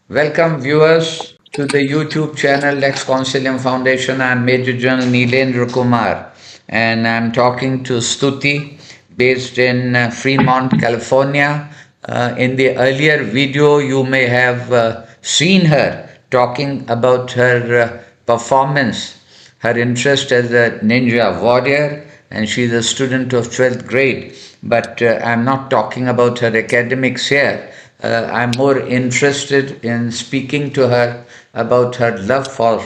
Welcome, viewers, to the YouTube channel Lex Consilium Foundation. I'm Major General Neelendra Kumar, and I'm talking to Stuti, based in Fremont, California. In the earlier video, you may have seen her talking about her performance, her interest as a ninja warrior, and she's a student of 12th grade. But I'm not talking about her academics here. I'm more interested in speaking to her about her love for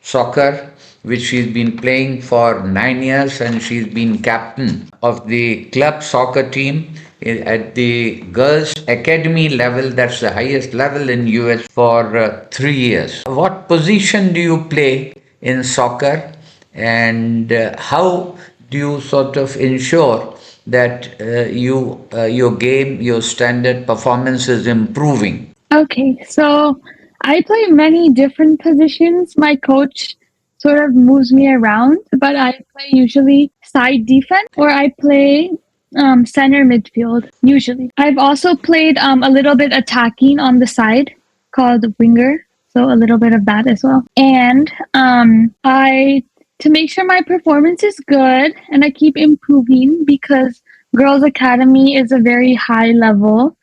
soccer, which she's been playing for 9 years, and she's been captain of the club soccer team at the girls academy level. That's the highest level in US for 3 years. What position do you play in soccer, and how do you sort of ensure that your game, your standard performance is improving? Okay, so I play many different positions. My coach sort of moves me around, but I play usually side defense or I play center midfield, usually. I've also played a little bit attacking on the side called winger, so a little bit of that as well. And to make sure my performance is good and I keep improving because Girls Academy is a very high level.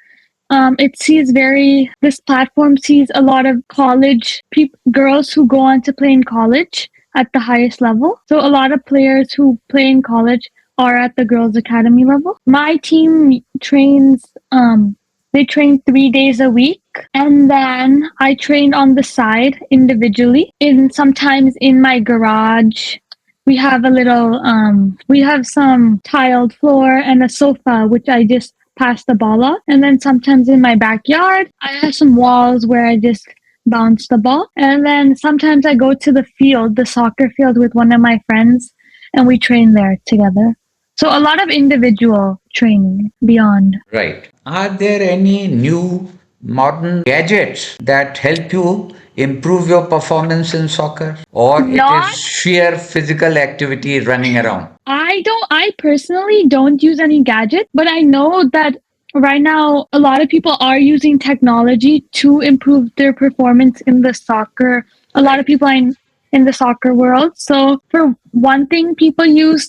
This platform sees a lot of girls who go on to play in college at the highest level. So a lot of players who play in college are at the Girls Academy level. My team they train 3 days a week, and then I train on the side individually. Sometimes in my garage, we have some tiled floor and a sofa, which I just pass the ball off. And then sometimes in my backyard, I have some walls where I just bounce the ball. And then sometimes I go to the soccer field with one of my friends, and we train there together. So a lot of individual training beyond. Right. Are there any new modern gadgets that help you improve your performance in soccer? Or it is Not sheer physical activity running around? I personally don't use any gadget, but I know that right now a lot of people are using technology to improve their performance in the soccer. A lot of people in the soccer world. So for one thing,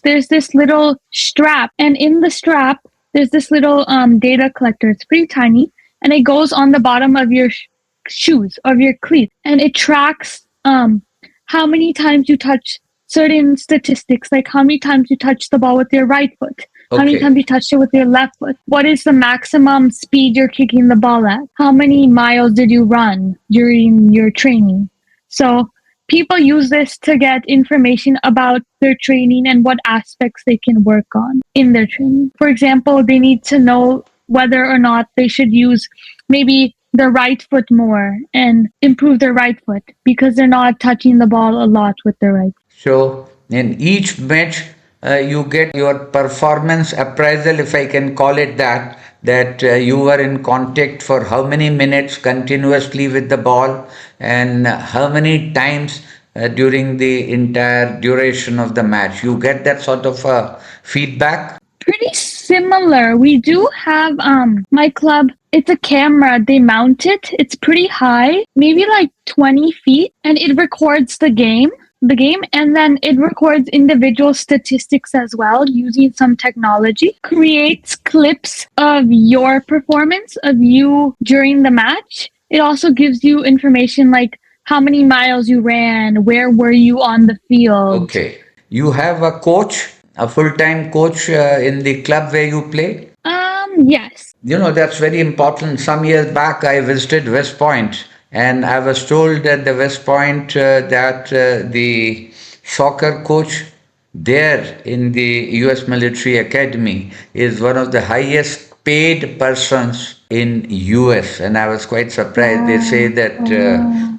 there's this little strap, and in the strap there's this little data collector. It's pretty tiny, and it goes on the bottom of your shoes, of your cleats, and it tracks how many times you touch certain statistics, like how many times you touch the ball with your right foot, how many times Okay. you touched it with your left foot, what is the maximum speed you're kicking the ball at, how many miles did you run during your training. So people use this to get information about their training and what aspects they can work on in their training. For example, they need to know whether or not they should use maybe their right foot more and improve their right foot because they're not touching the ball a lot with their right. So, in each match, you get your performance appraisal, if I can call it that, that you were in contact for how many minutes continuously with the ball, and how many times during the entire duration of the match. You get that sort of feedback. Pretty similar. We do have my club. It's a camera. They mount it. It's pretty high, maybe like 20 feet, and it records the game, and then it records individual statistics as well using some technology, creates clips of your performance of you during the match. It also gives you information like how many miles you ran, where were you on the field. Okay. You have a coach, a full time coach in the club where you play? Yes. You know, that's very important. Some years back, I visited West Point, and I was told at the West Point that the soccer coach there in the US Military Academy is one of the highest paid persons in US, and I was quite surprised. They say that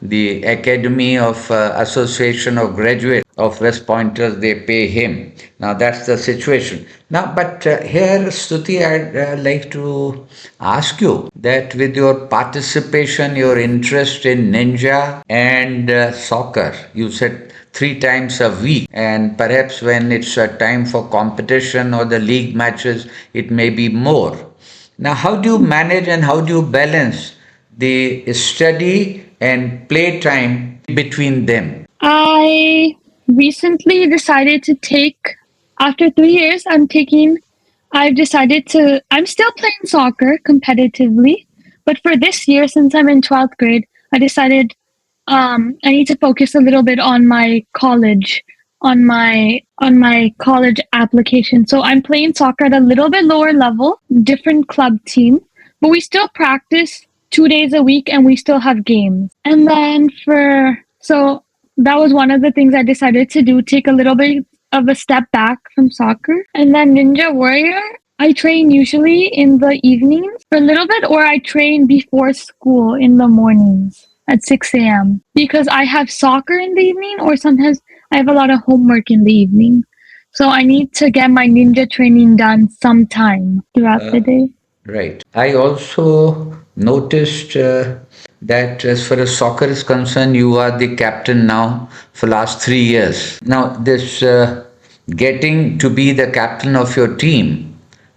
the Academy of Association of Graduates of West Pointers, they pay him. Now that's the situation. Now, but here, Stuti, I'd like to ask you that with your participation, your interest in ninja and soccer, you said 3 times a week, and perhaps when it's a time for competition or the league matches, it may be more. Now, how do you manage and how do you balance the study and play time between them? I recently decided to take, after 3 years, I've decided to, I'm still playing soccer competitively, but for this year, since I'm in 12th grade, I decided I need to focus a little bit on my college, on my college application. So I'm playing soccer at a little bit lower level, different club team, but we still practice 2 days a week and we still have games. And then so that was one of the things I decided to do, take a little bit of a step back from soccer. And then Ninja Warrior, I train usually in the evenings for a little bit, or I train before school in the mornings at 6 a.m. because I have soccer in the evening, or sometimes I have a lot of homework in the evening. So I need to get my ninja training done sometime throughout the day. Right. I also noticed that as far as soccer is concerned, you are the captain now for last 3 years. Now, this getting to be the captain of your team,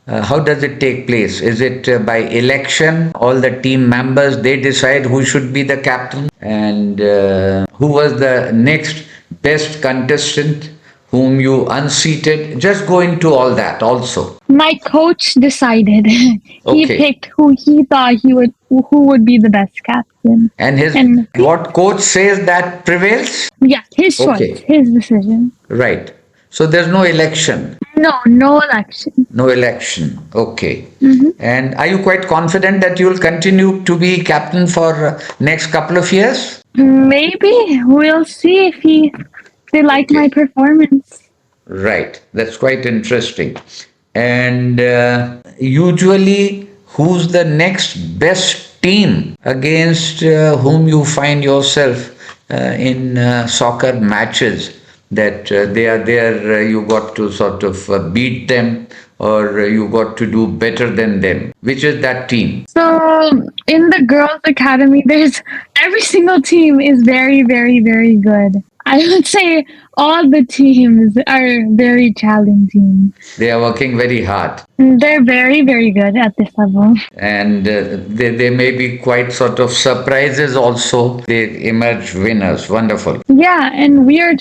how does it take place? Is it by election? All the team members they decide who should be the captain, and who was the next best contestant whom you unseated? Just go into all that also. My coach decided. He Okay. picked who he thought who would be the best captain. And his And what coach says that prevails? yeah, his choice, Okay. his decision. Right. So there's no election. No, no election. No election. Okay. Hmm. And are you quite confident that you will continue to be captain for next couple of years? Maybe we'll see if they like my Okay. performance. Right. That's quite interesting. And usually, who's the next best team against whom you find yourself in soccer matches? That they are there, you got to sort of beat them, or you got to do better than them. Which is that team? So in the girls' academy, there's every single team is very, very, very good. I would say all the teams are very challenging. They are working very hard, They're very, very good at this level. and they may be quite sort of surprises also. They emerge winners. Wonderful. Yeah, and we are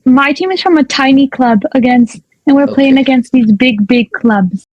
my team is from a tiny club and we're playing Okay. against these big, big clubs.